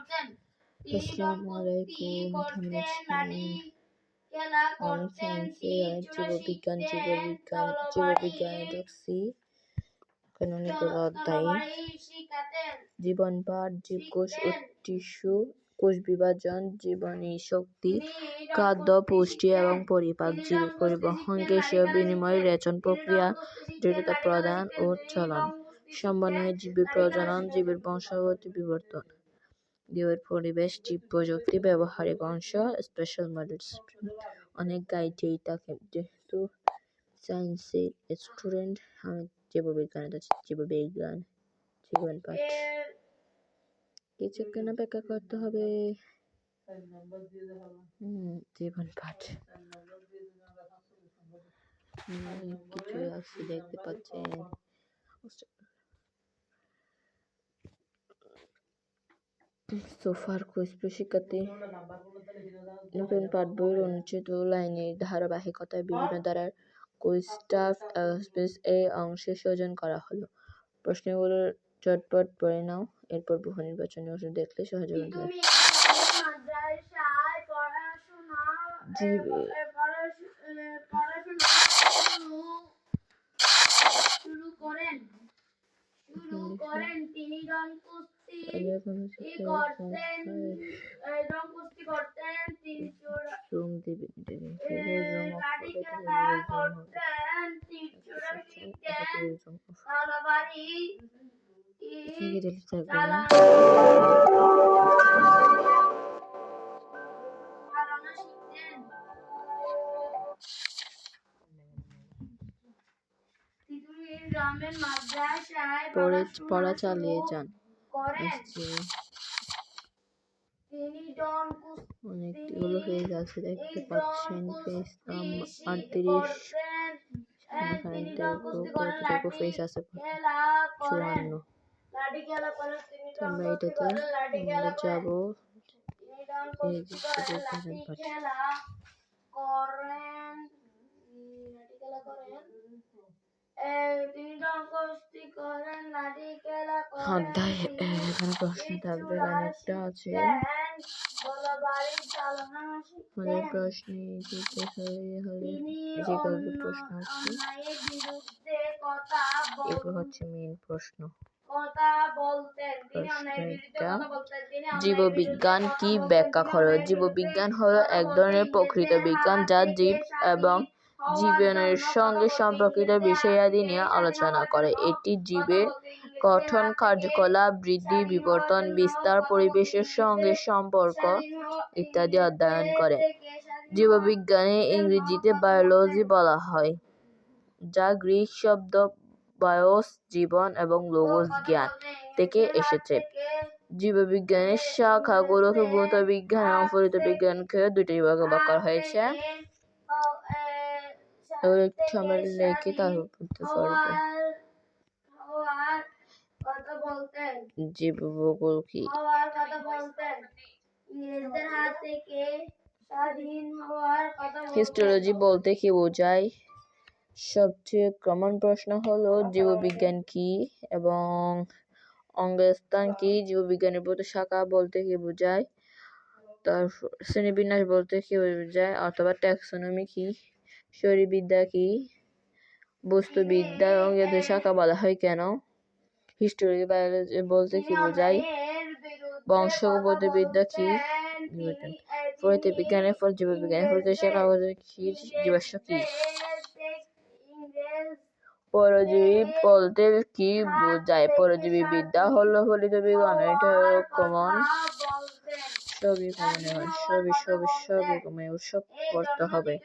আসসালামু আলাইকুম, কেমন আছেন? অনেক সায়েন্সে অনেক জীববিজ্ঞানে দেখছি এখানে অনেকগুলো অধ্যায়। জীবন পাঠ, জীবকোষ ও টিস্যু, কোষ বিভাজন, জীবনী শক্তি, খাদ্য, পুষ্টি এবং পরিপাক, জীব পরিবহন, গ্যাসীয় বিনিময়, রেচন প্রক্রিয়া, দৃঢ়তা প্রদান ও চলন, সমন্বয়, জীবের প্রজনন, জীবের বংশগতি বিবর্তন, জীবের পরিবেশ, জীব প্রযুক্তি, ব্যবহারিক অংশ, স্পেশাল মডেলস। অনেক গাইডেই থাকে, যেহেতু সায়েন্সের স্টুডেন্ট আমি জীববিজ্ঞানে আছি। জীববিজ্ঞান, জীবন পাঠ, কিছুক্ষণ অপেক্ষা করতে হবে। জীবন পাঠ কিছু আছে দেখতে পাচ্ছেন। সোফার কুইজ শিক্ষার্থী নতুন পাঠ বইয়ের অনুচ্ছেদ ও লাইনের ধারাবাহিকতায় বিভিন্ন ধারার কুইজটা এই অংশে সৃজন করা হলো। প্রশ্নগুলো চটপট পড়ে নাও, এরপর বহু নির্বাচনী অংশ দেখলে সহজে বুঝতে পারবে। তিনি কুস্তি পড়া চালিয়ে যান। অনেকগুলো পেজ আছে দেখতে পাচ্ছেন। Page number 38। কতটুকু পেজ আছে? 54। আমরা এটাতে আমরা যাবো। অধ্যায় এখানে প্রশ্ন থাকবে, অনেকটা আছে। প্রশ্নে যে গল্পের প্রশ্ন আছে এগুলো হচ্ছে মেইন প্রশ্ন। জীববিজ্ঞান কি ব্যাখ্যা করো? জীববিজ্ঞান হলো এক ধরনের প্রকৃত বিজ্ঞান যা জীব এবং জীবনের সঙ্গে সম্পর্কিত বিষয়াদি নিয়ে আলোচনা করে। এটি জীবের গঠন, কার্যকলাপ, বৃদ্ধি, বিবর্তন, বিস্তার, পরিবেশের সঙ্গে সম্পর্ক ইত্যাদি অধ্যয়ন করে। জীববিজ্ঞানে ইংরেজিতে বায়োলজি বলা হয়, যা গ্রিক শব্দ বায়োস জীবন এবং লোগোস জ্ঞান থেকে এসেছে। জীববিজ্ঞানের শাখাগুলোকে ভৌত বিজ্ঞান এবং ফলিত বিজ্ঞানকে দুটি বিভাগে ভাগ করা হয়েছে। লিখে তারপর পড়তে পারবে। জীবভূগোল কি? হিস্টোলজি বলতে কি বোঝায়? সবচেয়ে কমন প্রশ্ন হলো জীববিজ্ঞান কি এবং অঙ্গস্থান কি? জীববিজ্ঞানের ভৌত শাখা বলতে কি বোঝায়? তারপর শ্রেণীবিন্যাস বলতে কি বোঝায়? অথবা ট্যাক্সোনমি কি? শারীরবিদ্যা কি? বস্তুবিদ্যা অঙ্গের শাখা বলা হয় কেন? হিস্টোরি বায়োলজি বলতে কি বোঝায়? বংশগতিবিদ্যা কি? ফলিত বিজ্ঞানের ফল জীববিজ্ঞানের ফলিত শাখা কি? জীবাশ্ম কি? পরজীবী বলতে কি বোঝায়? পরজীবী বিদ্যা হলো ফলিত বিজ্ঞান। এটা কমন, সবই কমন, সবই পড়তে হবে।